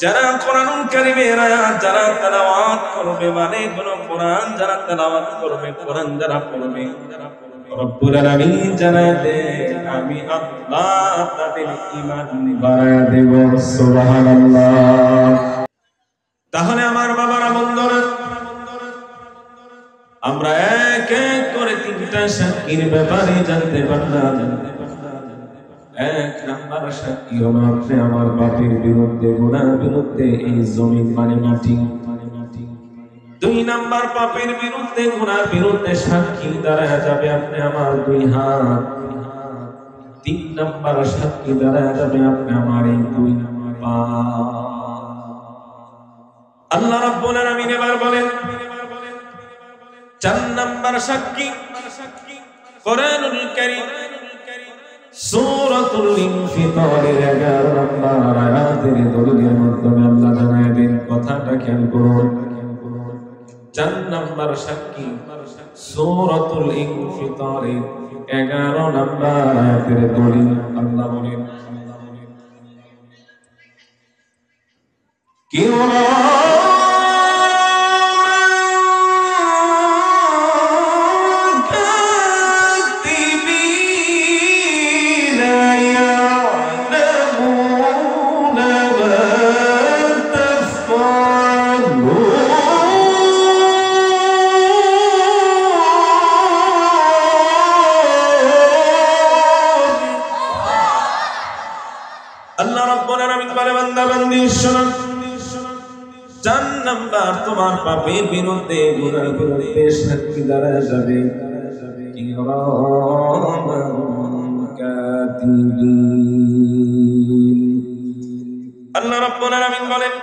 যারা কোরআনুল কারীমের আয়াত যারা তেলাওয়াত করবে মানে কোন কোরআন যারা তেলাওয়াত করবে কোরআন যারা পড়বে রব্বুল আলামিন জানাতে আমি আল্লাহ তাদের ঈমান বাড়ায়া দেব সুবহানাল্লাহ। তাহলে আমার বাবারা বন্ধুরা আমরা এক এক করে তিনটা সাক্ষীর ব্যাপারে জানতে পারলাম। এক নাম্বার সাক্ষী হলো আপনি আমার বাপের বিরুদ্ধে গুনার বিরুদ্ধে এই জমিন মানে মাটি। দুই নাম্বার পাপের বিরুদ্ধে গুনার বিরুদ্ধে সাক্ষী দাঁড়ায় যাবে আপনি আমার দুই হাত। তিন নাম্বার সাক্ষী দাঁড়ায় যাবে আপনি আমার এই দুই পা। আল্লাহ রাব্বুল আলামিন এবার বলেন চার নাম্বার সাক্ষী কোরআনুল কারীম সূরাতুল ইনফিতারের 11 নম্বর আয়াতের দলিলের মাধ্যমে আল্লাহ জানায় দেন। কথাটা খেয়াল করুন। 4 নম্বর সাক্ষী সূরাতুল ইনফিতারের 11 নম্বর আয়াতের দলিল আল্লাহ বলেন কি তোমার পাপের বিরুদ্ধে গুনার বিরুদ্ধে সাক্ষী দাঁড়ায় যাবে আল্লাহ রাব্বুল আলামিন বলেন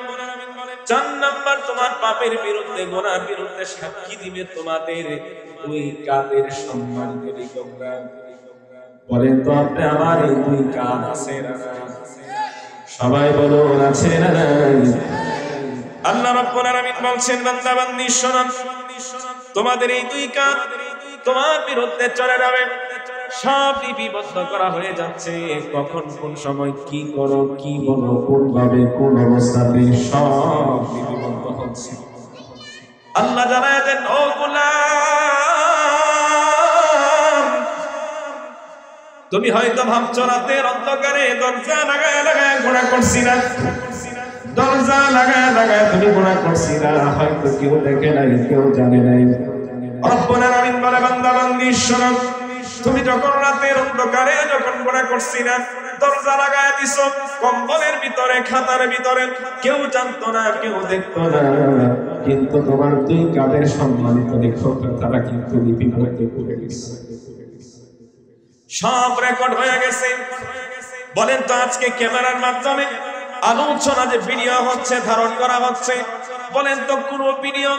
4 নাম্বার তোমার পাপের বিরুদ্ধে গুনার বিরুদ্ধে সাক্ষী দিবে তোমাদের দুই কাঁধের সম্মানিত লিখকরা। বলেন তো আপনি আমার এই দুই কাঁধ আছে না? সবাই বলুন আছে না নাই? আল্লাহ রাব্বুল আলামিন বলছেন বান্দা বান্দি শোনো তোমাদের এই দুই কাঁধ তোমার বিরুদ্ধে চলে যাবে। সব লিপিবদ্ধ করা হয়ে যাচ্ছে কখন কোন সময় কি করো কি বলো কোন ভাবে কোন অবস্থাতে সব লিপিবদ্ধ হচ্ছে। আল্লাহ জানায় দেন ও গোলাম তুমি হয়তো ভাবছো রাতের অন্ধকারে দরজা লাগায় লাগায় গুনাহ করছি না, দরজা লাগায় লাগায় তুমি গুনাহ করছি না, হয়তো কেউ দেখে নাই কেউ জানে নাই। রব্বুল আলামিন বলে বান্দা বান্দি শোনো তুমি যখন রাতের অন্ধকারে যখন গুনাহ করছি না দরজা লাগায় দিছো কম্বলের ভিতরে খাতার ভিতরে কেউ জানতো না কেউ দেখতো না, কিন্তু তোমার দুই কাঁধের সম্মানিত লেখক তারা কিন্তু লিপিবদ্ধ করে দিয়েছে, সব রেকর্ড হয়ে গেছে। বলেন তো আজকে ক্যামেরার মাধ্যমে আলোচনা যে ভিডিও হচ্ছে ধারণ করা হচ্ছে, বলেন তো কোন ভিডিও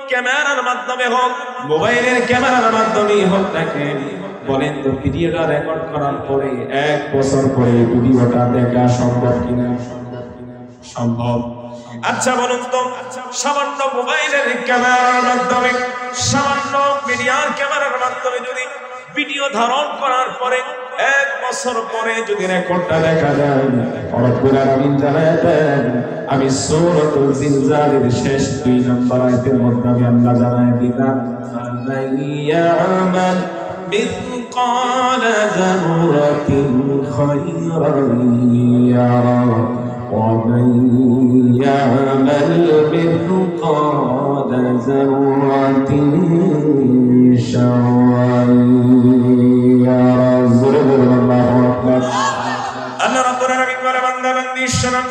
ক্যামেরার মাধ্যমে হোক মোবাইলের ক্যামেরার মাধ্যমে হোক নাকি বলেন তো ভিডিওটা রেকর্ড করার পরে 1 বছর পরে ভিডিওটা দেখা সম্ভব কিনা? সম্ভব। আচ্ছা বলুন তো সামান্য মোবাইলের ক্যামেরার মাধ্যমে সামান্য মিডিয়ার ক্যামেরার মাধ্যমে যদি ভিডিও ধারণ করার পরে 1 বছর পরে যদি রেকর্ডটা দেখা যায় রব্বুল আলামিন জানায় দেন আমি সূরাতুল জিলজালের শেষ 2 নম্বর আয়াতের মধ্যে আমি আল্লাহ জানায় দিলাম ইয়ামাল মিসকালা যারাতিন খায়রান ইয়ারা ওয়া মান ইয়ামাল মিসকালা যারাতিন শাররান ইয়ারা। আল্লাহ রাব্বুল আলামিন বলে বান্দা বান্দি শোনো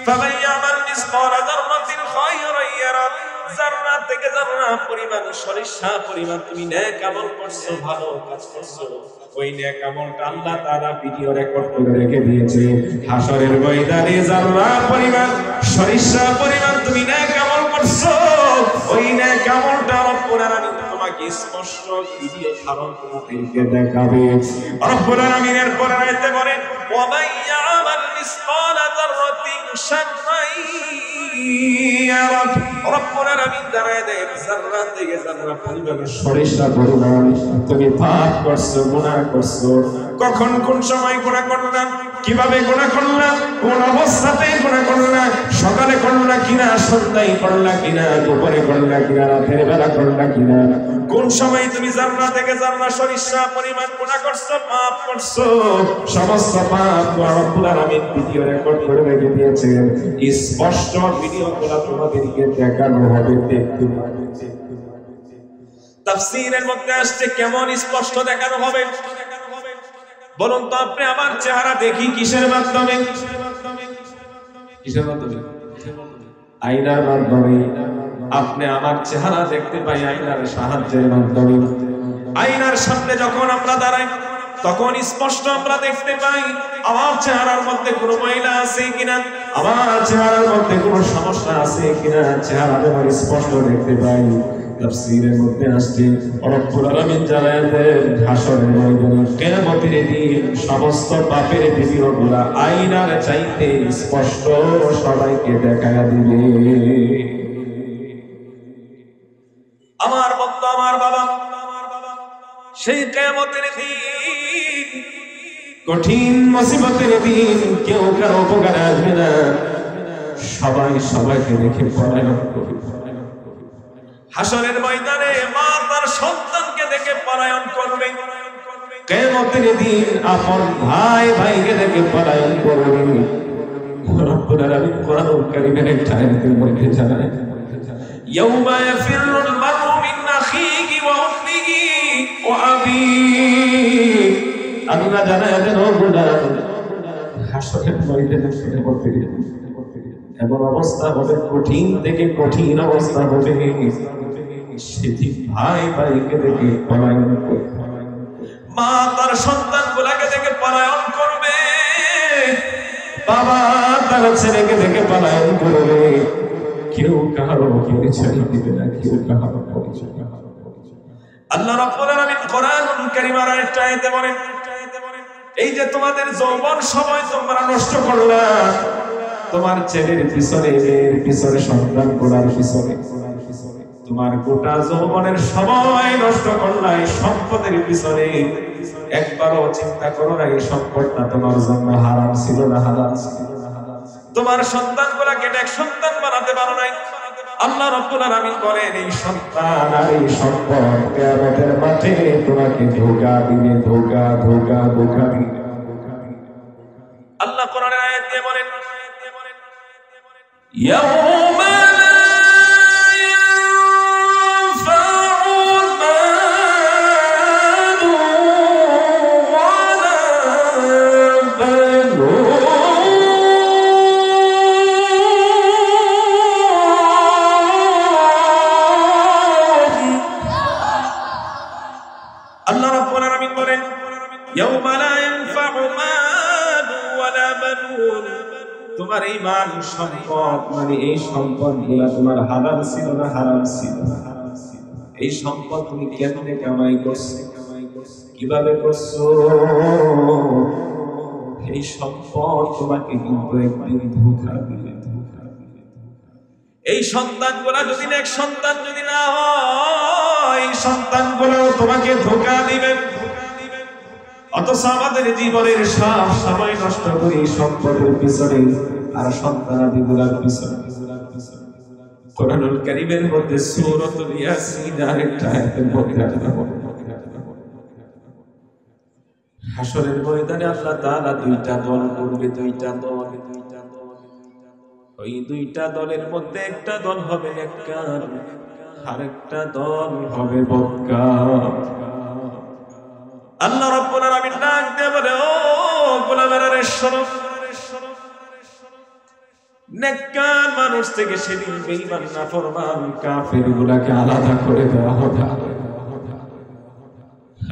ফামান ইয়ামাল মিসকালা যাররাতিন খায়রান ইয়ারা যারা থেকে যারা পরিমাণ সরিষা পরিমাণ তুমি নেক আমল করছো, ভালো কাজ করছো, ওই নেক আমলটা আল্লাহ তাআলা ভিডিও রেকর্ড করে রেখে দিয়েছে। হাশরের ময়দানে যারা পরিমাণ সরিষা পরিমাণ তুমি নেক আমল করছো, ওই নেক আমলটা রব্বুল আলামিন তোমাকে স্পষ্ট ভিডিও ধারণ তোমাদেরকে দেখাবে। রব্বুল আলামিন এর পরে আয়াতে বলেন ওয়া মান ইয়ামাল মিসকালা যাররাতিন শাররান ইয়ারা। রব্বুল আলামিন জানায় দেন যারা থেকে যারা পরিমাণ সরিষা পরিমাণ তুমি পাপ করছো, গুনাহ করছো, কখন কোন সময় গুনাহ করলা, কিভাবে গুনাহ করলা, কোন অবস্থাতে গুনাহ করলা, সকালে করলা কিনা, সন্ধ্যায় করলা কিনা, দুপুরে করলা কিনা, রাতের বেলা করলা কিনা, কোন সময় তুমি জান্নাত থেকে জান্নাত সরিষা পরিমাণ গুনাহ করছো, পাপ করছো, সমস্ত পাপ রব্বুল আলামিন ভিডিও রেকর্ড করে রেখে দিয়েছেন। স্পষ্ট ভিডিওগুলো তোমাদেরকে দেখানো হবে, দেখতে পাবে। তাফসীরের মধ্যে আসছে কেমন স্পষ্ট দেখানো হবে বলুন তো আপনি? আমার চেহারা দেখি কিসের মাধ্যমে? কিসের মাধ্যমে? আয়নার মাধ্যমে। আপনি আমার চেহারা দেখতে পাই আয়নার সাহায্যের মাধ্যমে। আয়নার সামনে যখন আমরা দাঁড়াই তখন স্পষ্ট আমরা দেখতে পাই আমার চেহারার মধ্যে কোনো ময়লা আছে কিনা, আমার চেহারার মধ্যে কোনো সমস্যা আছে কিনা, চেহারা যখন স্পষ্ট দেখতে পাই। তাফসীরের মধ্যে আসছে রব্বুল আলামিন জানায় দেন হাশরের ময়দানে কিয়ামতের দিন সমস্ত পাপের ভিডিওগুলো আয়নার চাইতে স্পষ্ট সবাইকে দেখায়া দিবে। আমার বন্ধু, আমার বাবা, সেই কিয়ামতের দিন, কঠিন মুসিবতের দিন, কেউ কারো উপকারে আসবে না, সবাই সবাইকে দেখে পলায়ন করবে। হাশরের ময়দানে মা তার সন্তানকে দেখে পলায়ন করবে। কিয়ামতের দিন আপন ভাই ভাইকে দেখে পলায়ন করবে। রব্বুল আলামিন কোরআনুল কারীমের একটা আয়াতের মধ্যে জানায় ইয়াউমা ইয়াফিরুল মারউ মিন আখিহি ওয়া উম্মিহি ওয়া আবিহি। আল্লাহ জানায় দেন ও গোলাম, হাশরের ময়দানে কিয়ামতের দিন এমন অবস্থা হবে, কঠিন থেকে কঠিন অবস্থা হবে, সেদিন ভাই ভাইকে দেখে পলায়ন করবে, মা তার সন্তান গুলাকে দেখে পলায়ন করবে, বাবা তার ছেলেকে দেখে পলায়ন করবে। কেউ কারো পরিচয় দিবে না, কেউ কারো পরিচয়। আল্লাহ রাব্বুল আলামিন কোরআনুল কারীমের আরেকটা আয়াতে বলেন এই যে তোমাদের যৌবন সময় তোমরা নষ্ট করলা, তোমার ছেলের পিছনে, মেয়ের পিছনে, সন্তান গোড়ার পিছনে তোমার গোটা যৌবনের সময় নষ্ট করলাই, সম্পদের পিছনে একবারও চিন্তা করো না এই সম্পদটা তোমার জন্য হারাম ছিল না, হালাল ছিল। তোমার সন্তানগুলোকে নেক সন্তান বানাতে পারো নাই। আল্লাহ রাব্বুল আলামিন বলেন এই সন্তান আর এই সম্পদ কিয়ামতের মাঠে তোমাকে ধোঁকা দিবে, ধোঁকা ধোঁকা ধোঁকা দিবে। আল্লাহ কোরআনের আয়াত দিয়ে বলেন ইয়াউমা তোমার এই মান সম্পদ, মানে এই সম্পদ গুলা তোমার হালাল ছিল না হারাম ছিল? এই সম্পদ তুমি কেমনে কামাই করছো, কিভাবে করছো? এই সম্পদ তোমাকে কিন্তু একদিন ধোঁকা দিবে। এই সন্তানগুলা যদি এক সন্তান যদি না হয়, এই সন্তানগুলো তোমাকে ধোঁকা দিবে। অথচ আমাদের জীবনের সব সময় নষ্ট করি সম্পদের পিছনে আর সন্তানাদিগুলোর পিছনে। কোরআনুল কারীমের মধ্যে সূরাতুল ইয়াসিন আরেকটা আয়াতের মধ্যে হাশরের ময়দানে আল্লাহ তাআলা দুইটা দল করবে, দুইটা দল। ওই দুইটা দলের মধ্যে একটা দল হবে নেককার, আরেকটা দল হবে বদকার। আল্লাহ রাব্বুল আলামিন ডাক দিয়ে বলে ও গোলামেরা রে শোনো, নেককার মানুষ থেকে সেদিন বেঈমান নাফরমান কাফেরগুলোকে আলাদা করে দেওয়া হবে।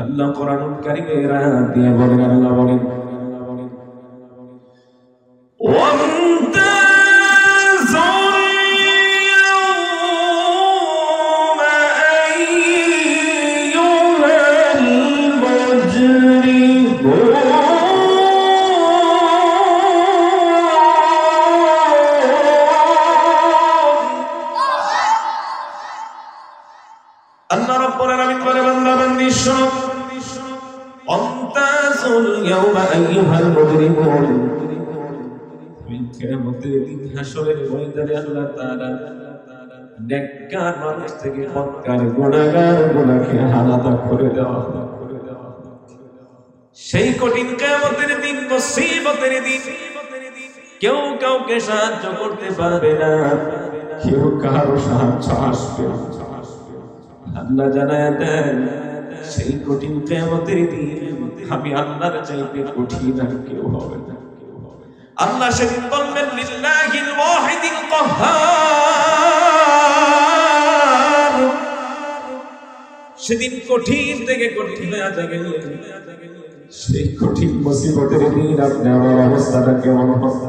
আল্লাহ কোরআনুল কারীমে আয়াত দিয়ে বলেন, আল্লাহ বলেন আল্লাহ রাব্বুল আলামিন বলে, বান্দা বান্দি শোনো, অমতাজুল ইয়াওমা আইয়ুহাল মুজরিমুন। কিয়ামতের দিন হাসরের ময়দানে আল্লাহ তাআলা নেককার মানুষ থেকে বদকার গুনাহগারগুলোকে আলাদা করে দেওয়া হবে। সেই কঠিন কিয়ামতের দিন, মুসিবতের দিন, কেউ কাউকে সাহায্য করতে পারবে না, কেউ কারো সাহায্য আসবে না। আল্লাহ জানায় দেন, সেই কঠিন কিয়ামতের দিন আমি আল্লাহর চাইতে কঠিন আর কেউ হবে না। আল্লাহ সেদিন বলবেন, লিল্লাহিল ওয়াহিদিল কাহ্হার। সেদিন কঠিন থেকে কঠিন হয়ে যাবে। সেই কঠিন মুসিবতের দিন আপনি আমার অবস্থাটা কেমন হবে?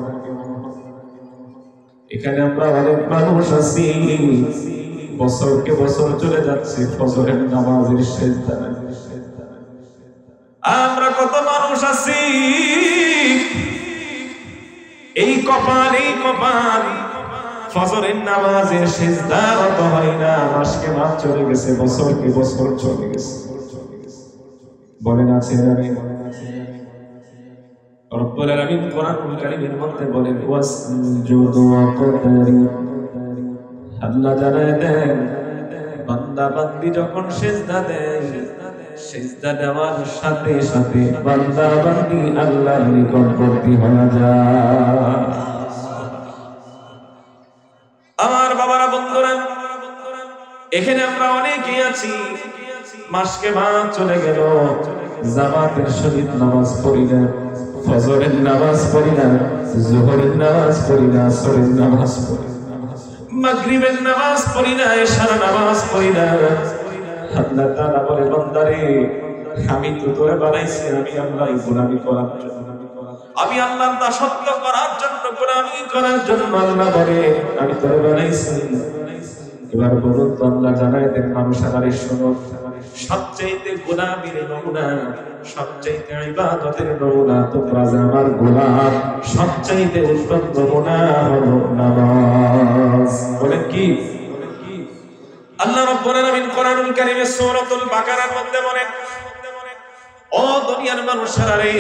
এখানে আমরা অনেক মানুষ আছি, বছরকে বছর চলে যাচ্ছে ফজরের নামাজের সিজদা। আমরা কত মানুষ আছি এই কপাল ফজরের নামাজের সিজদা অত হয় না, মাসকে মাস চলে গেছে, বছরকে বছর চলে গেছে। বলেন আছে না? রব্বুল আলামিন কোরআনুল কারীমের মধ্যে বলেন, ওয়াসজুদু ওয়াকতারি। আল্লাহ জানায় দেন, বান্দা বান্দি যখন সিজদা দেয়, সিজদা দেওয়ার সাথে সাথে বান্দা বান্দি আল্লাহর নিকটবর্তী হয়ে যায়। আমার বাবারা, বন্ধুরা, এখানে আমরা অনেকেই আছি, মাসকে মাস চলে গেল, জামাতের সহিত নামাজ পড়ি না, ফজরের নামাজ পড়ি না, যোহরের নামাজ পড়ি না, আসরের নামাজ পড়ি না, মাগরিবের নামাজ পড়ি না, এশার নামাজ পড়ি না। আল্লাহ তাআলা বলে, বান্দারে, আমি তো তোরে বানাইছি আমি আল্লাহর গোলামি করার জন্য, আমি আল্লাহর দাসত্ব করার জন্য, গোলামি করার জন্য। আল্লাহ বলে, আমি তোরে বানাইছি। এবার বলুন তো, আল্লাহ জানায় দেন, মানুষ আমারে শোনো, সবচাইতে গোলামির নমুনা, সবচাইতে ইবাদতের নমুনা তোমরা যে আমার গোলাম, সবচাইতে উত্তম নমুনা হলো নামাজ। বলেন কি? আল্লাহ রাব্বুল আলামিন কোরআনুল কারীমে সূরাতুল বাকারার মধ্যে বলেন, ও দুনিয়ার মানুষেরা রে,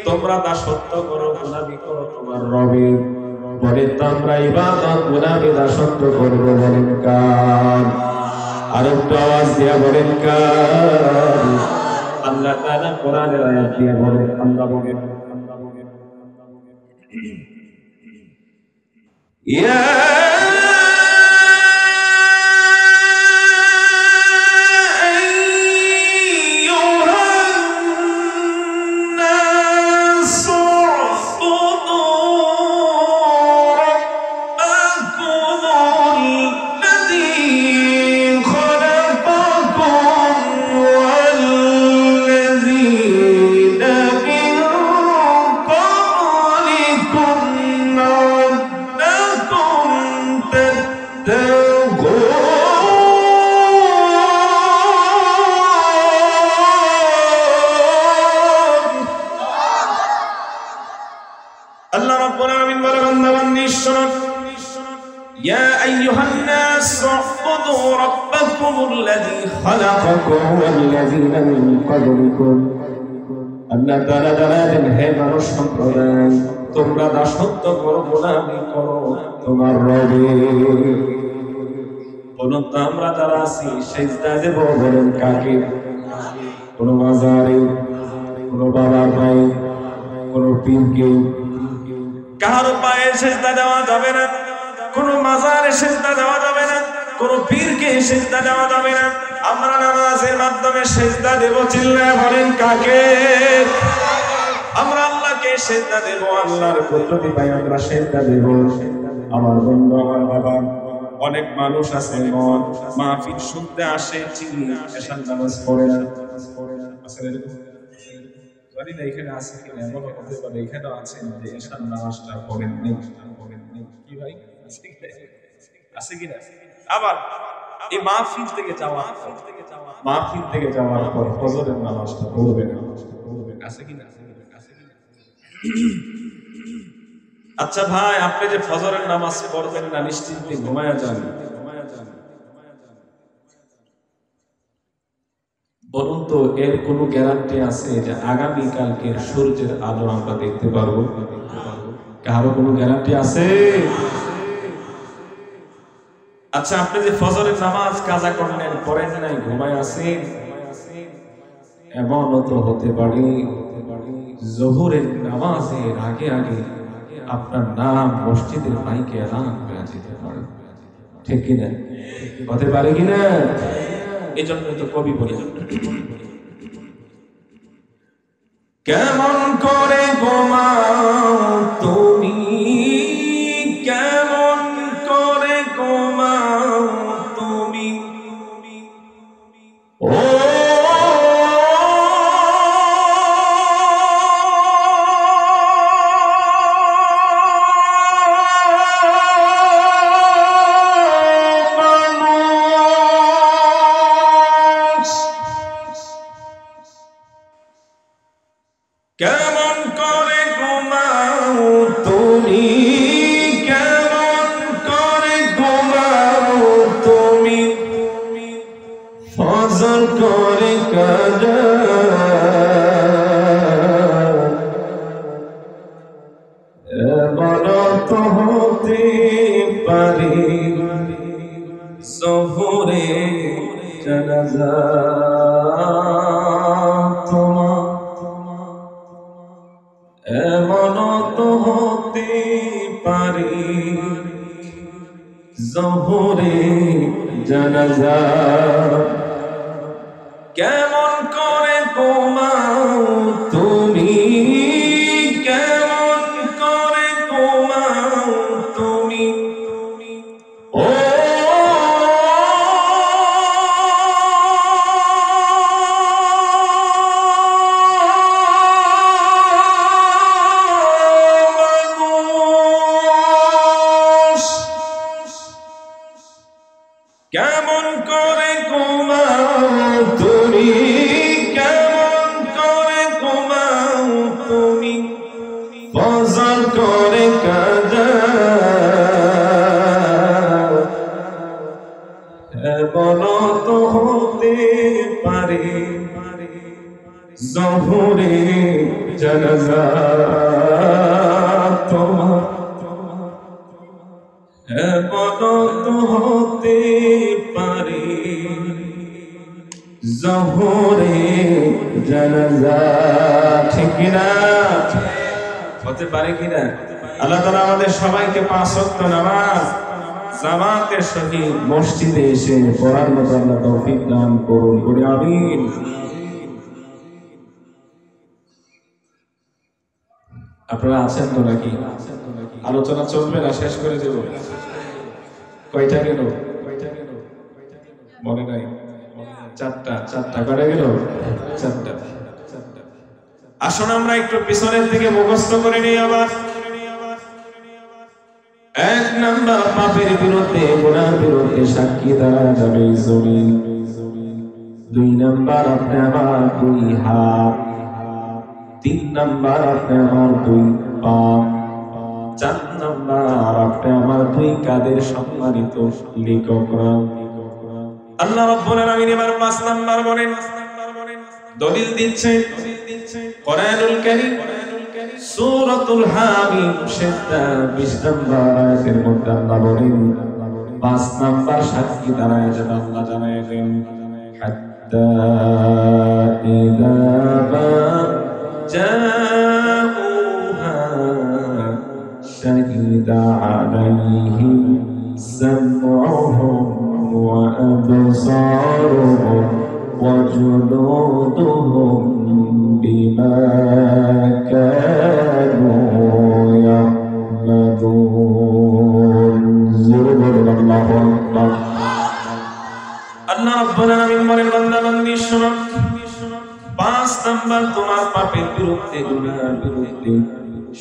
তোমরা দাসত্ব করো, গোলামি করো তোমার রবের। বলে, তোমরা ইবাদত, গোলামি, দাসত্ব করবো। বলেন কার? আর একটু আওয়াজ দিয়া বলেন কার? আল্লাহ তাআলা কোরআনের আয়াত দিয়ে বলেন, আল্লাহ বলেন, ইয়া আল্লাহ তাআলা জানালেন, হে মানব সম্প্রদায়, তোমরা দাসত্ব করো, গোলামি করো তোমার রবের। বলুন তো, আমরা যারা আছি সিজদা দেব, বলেন কাকে? কোন মাজারে, কোন বাবার পায়ে, কোন পীরকে? কারো পায়ে সিজদা দেওয়া যাবে না, কোন মাজারে সিজদা দেওয়া যাবে না, কোন পীরকে সিজদা দেওয়া যাবে না। আমরা নামাজের মাধ্যমে সিজদা দেব, চিল্লায় বলেন কাকে? আমরা আল্লাহকে সেজদা দেব, আল্লাহর কুদরতি পাই আমরা সেজদা দেব। আমার বন্ধু, আমার বাবা, অনেক মানুষ আছে মন মাহফিল শুনতে আসে, চিনি এশার নামাজ পড়ে না। আসলে জানি না এখানে আছে কিনা, এমনও হতে পারে এখানেও আছেন যে এশার নামাজটা পড়েন নেই। কি ভাই আছে কিনা? আবার এই মাহফিল থেকে যাওয়ার পর ফজরের নামাজটা পড়বেন, আছে কিনা? আচ্ছা ভাই, আপনি যে ফজরের নামাজ পড়বেন না, নিশ্চিন্তে ঘুমায়া যান, বলুন তো এর কোনো গ্যারান্টি আছে যে আগামী কালকের সূর্যের আলো আমরা দেখতে পারবো? কারো কোনো গ্যারান্টি আছে? আচ্ছা, আপনি যে ফজরের নামাজ কাজা করলেন, পড়েন নাই, ঘুমায় আছেন, এমনও তো হতে পারে জোহরের নামাজের আগে আগে আপনার নাম মসজিদের মাইকে এলান হয়ে যেতে পারে, ঠিক কিনা? হতে পারে কিনা? এই জন্য তো কবি বলে, কেমন করে ঘুমাও তুমি, কেমন করে ঘুমাও তুমি, ও কেমন করে ঘুমাও তুমি, কেমন করে ঘুমাও তুমি, ফজর করে কাজা বড় তো হতে পারে জোহরে জানাজা তোমার, এমন তো হতে পারে জোহরে জানাজা। কেমন করে ঘুমাও তুমি, কেমন করে ঘুমাও তুমি, ও কেমন করে ঘুমাও তুমি, কেমন করে ঘুমাও তুমি, ফজর করে কাজা বলো তো হতে পারে জোহরে জানাজা তোমার, বলো তো হতে পারে জোহরে জানাজা, ঠিক কিনা? হতে পারে কিনা? আল্লাহ তাআলা আমাদের সবাইকে 5 ওয়াক্ত নামাজ জামাতের সহিত মসজিদে এসে পড়ার মতো আল্লাহ তৌফিক দান করুন, বলি আমিন। আপনারা আছেন তো নাকি? আলোচনা চলবে না, শেষ করে দেব? কয়টা গেল? মনে নাই? চারটা করে গেল? চারটা। আসুন আমরা একটু পিছনের থেকে মুখস্থ করে নিই আবার। 1 নাম্বার পাপের বিরুদ্ধে, গুনার বিরুদ্ধে সাক্ষী দাঁড়া যাবে জমিন। 2 নাম্বার আপনি আমার 2 হাত। 3 নাম্বার আপনি আমার 2 পা। 4 নাম্বার আপনি আমার 2 কাঁধের সম্মানিত লেখকরা। আল্লাহ রাব্বুল আলামিন এবার 5 নাম্বার বলেন, দলিল দিচ্ছেন কোরআনুল কারীম সূরাতুল হামিম 20 নাম্বার আয়াতের মধ্যে আল্লাহ বলেন 5 নাম্বার সাক্ষী দাঁড়ায় যাবে। আল্লাহ জানায় দেন, হাত্তা ইযা জাউহা শাহিদা আলাইহিম সামউহুম ওয়া আবসারুহুম ওয়া জুলুদুহুম بما كانوا يعملون الله أكبر আল্লাহ রাব্বুল আলামিন বলেন বান্দা বান্দি শোনো 5 নাম্বার তোমার পাপের বিরুদ্ধে গুনাহের বিরুদ্ধে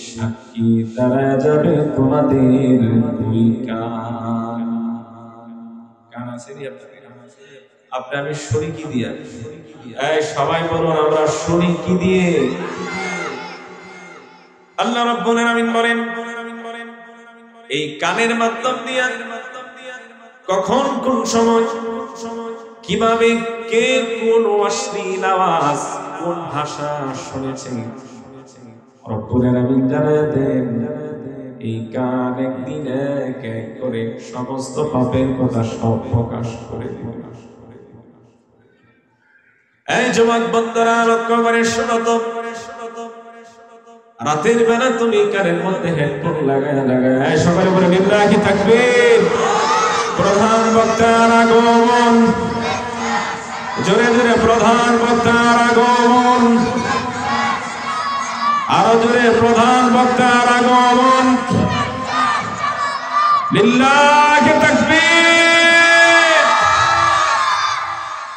সাক্ষী দাঁড়ায় যাবে তোমাদের দুই কান কান আছে নি আপনাদের আমি শুনি কি দিয়া এই সবাই বলুন আমরা শুনি কি দিয়ে আল্লাহ রাব্বুল আলামিন বলেন এই কানের মাধ্যম দিয়ে কখন কোন সময় কিভাবে কে কোন অশ্লীল আওয়াজ কোন ভাষা শুনেছে রব্বুল আলামিন জানায় দেন এই কান একদিন এক এক করে সমস্ত পাপের কথা সব প্রকাশ করে দিবে এই যুবক বন্ধুরা লক্ষ্য করে শোনো তো রাতের বেলা তুমি কানের মধ্যে হেডফোন লাগায় সকালে বলে বিল্লাহি তাকবীর প্রধান বক্তার আগমন জোরে জোরে প্রধান বক্তার আগমন আরো জোরে প্রধান বক্তার আগমন লিল্লাহি তাকবীর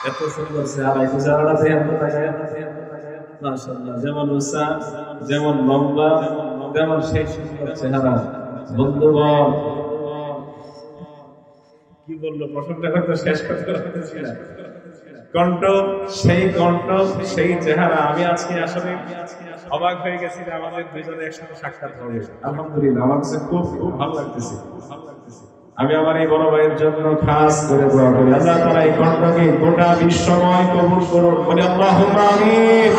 এত সুন্দর চেহারা এই চেহারাটা মাশাআল্লাহ যেমন উসা যেমন লম্বা তেমন সেই সুন্দর চেহারা বন্ধুগণ কি বললো প্রশ্নটা হয়তো শেষ করতে পারতেছি না কণ্ঠ সেই চেহারা আমি আজকে আসলে অবাক হয়ে গেছি যে আমাদের দুইজনে একসাথে সাক্ষাৎ হবে আলহামদুলিল্লাহ আমার কাছে খুব ভালো লাগতেছে আমি আমার এই বড় ভাইয়ের জন্য খাস করে দোয়া করি আল্লাহ তাআলা এই কণ্ঠকে গোটা বিশ্বময় কবুল করুন বলি আল্লাহুম্মা আমিন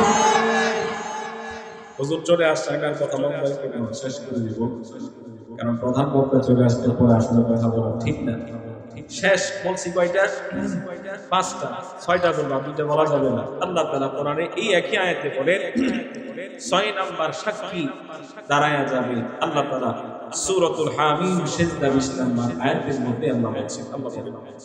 হুজুর চলে আসছে আর কথা লম্বা করে শেষ করে দিব কারণ প্রধান বক্তা চলে আসতে পরে আসলে কথা বলা ঠিক না শেষ বলছি কয়টা 5টা 6টা বলবো দুইটা বলা যাবে না আল্লাহ তাআলা কোরআনে এই একই আয়াতে বলেন 6 নাম্বার সাক্ষী দাঁড়ায়া যাবে আল্লাহ তাআলা সূরাতুল হামিম সিজদা 20 নাম্বার আয়াতের মধ্যে আল্লাহ বলেছেন আল্লাহ বলেন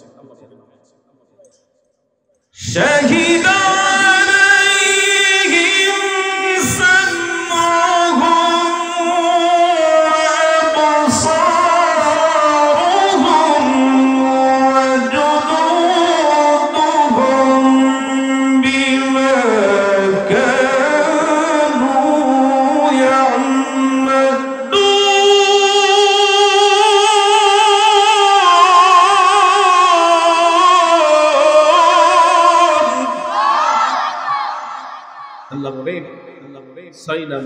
শাহিদা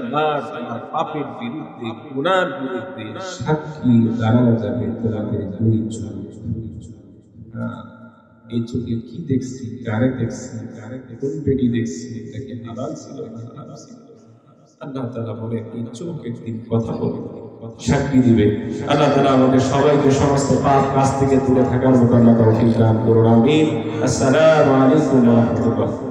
পাপের বিরুদ্ধে গুনার বিরুদ্ধে সাক্ষী দাঁড়ানো যাবে তোমাদের দুই চোখ এই চোখে কি দেখছি কারে দেখছি কোন বেটি দেখছি এটাকে হালাল ছিল না হারাম ছিল আল্লাহ তাআলা বলে এই চোখ একদিন কথা বলবে সাক্ষী দিবে আল্লাহ তাআলা আমাদের সবাইকে সমস্ত পাপ কাজ থেকে দূরে থাকার মতো আল্লাহ তৌফিক দান করুন আমিন আসসালামু আলাইকুম ওয়া রাহমাতুল্লাহ